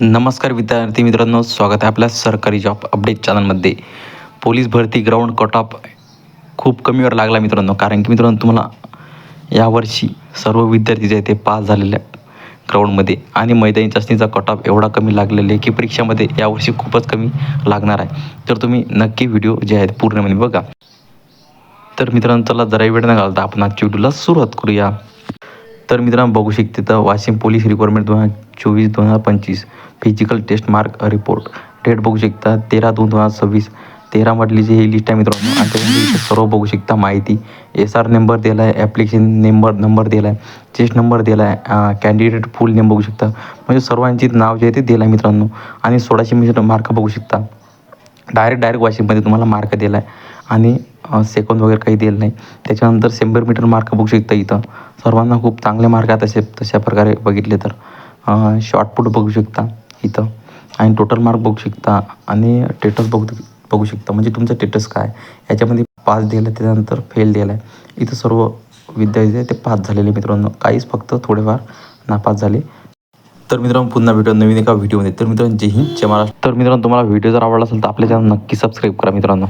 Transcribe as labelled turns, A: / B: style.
A: नमस्कार विद्यार्थी मित्रांनो, स्वागत आहे आपल्या सरकारी जॉब अपडेट चॅनलमध्ये. पोलीस भरती ग्राउंड कट ऑफ खूप कमीवर लागला मित्रांनो. कारण की मित्रांनो, तुम्हाला यावर्षी सर्व विद्यार्थी जे आहे ते पास झालेले आहेत ग्राउंडमध्ये, आणि मैदानी चाचणीचा कट ऑफ एवढा कमी लागलेला आहे की परीक्षामध्ये यावर्षी खूपच कमी लागणार आहे. तर तुम्ही नक्की व्हिडिओ जे आहेत पूर्णपणे बघा. तर मित्रांनो, चला जरा वेळ न घालता आपण आजच्या व्हिडिओला सुरुवात करूया. तर मित्रांनो, बघू शकते तर Washim police requirement 2024-2025 physical test mark report date बघू शकता 13/2/2026. 13 जी ही लिस्ट आहे मित्रांनो, आणि त्याच्यामध्ये सर्व बघू शकता माहिती. SR नंबर दिला आहे, ॲप्लिकेशन नंबर दिला आहे, चेस्ट नंबर दिला आहे, कॅन्डिडेट फुल नेम बघू शकता. म्हणजे सर्वांची नाव जे आहे ते दिलं आहे मित्रांनो. आणि 1600 मार्क बघू शकता. डायरेक्ट वाशिममध्ये तुम्हाला मार्क दिला आहे, आणि सेकंद वगैरे काही दिलं नाही. त्याच्यानंतर 100 मीटर मार्क बघू शकता. इथं सर्वांना खूप चांगले मार्क आहेत तशा प्रकारे बघितले तर. शॉर्टपुट बघू शकता इथं, आणि टोटल मार्क बघू शकता, आणि टेटस बघू शकता. म्हणजे तुमचं टेटस काय याच्यामध्ये पास दिलं आहे, त्याच्यानंतर फेल दिलं आहे. इथं सर्व विद्यार्थी ते पास झालेले मित्रांनो, काहीच फक्त थोडेफार नापास झाले. तर मित्रांनो, पुन्हा भेटूया नवीन एका व्हिडिओमध्ये. तर मित्रांनो, जय हिंद जय महाराष्ट्र. तर मित्रांनो, तुम्हाला व्हिडिओ जर आवडला असेल तर आपल्या चॅनल नक्की सबस्क्राईब करा मित्रांनो.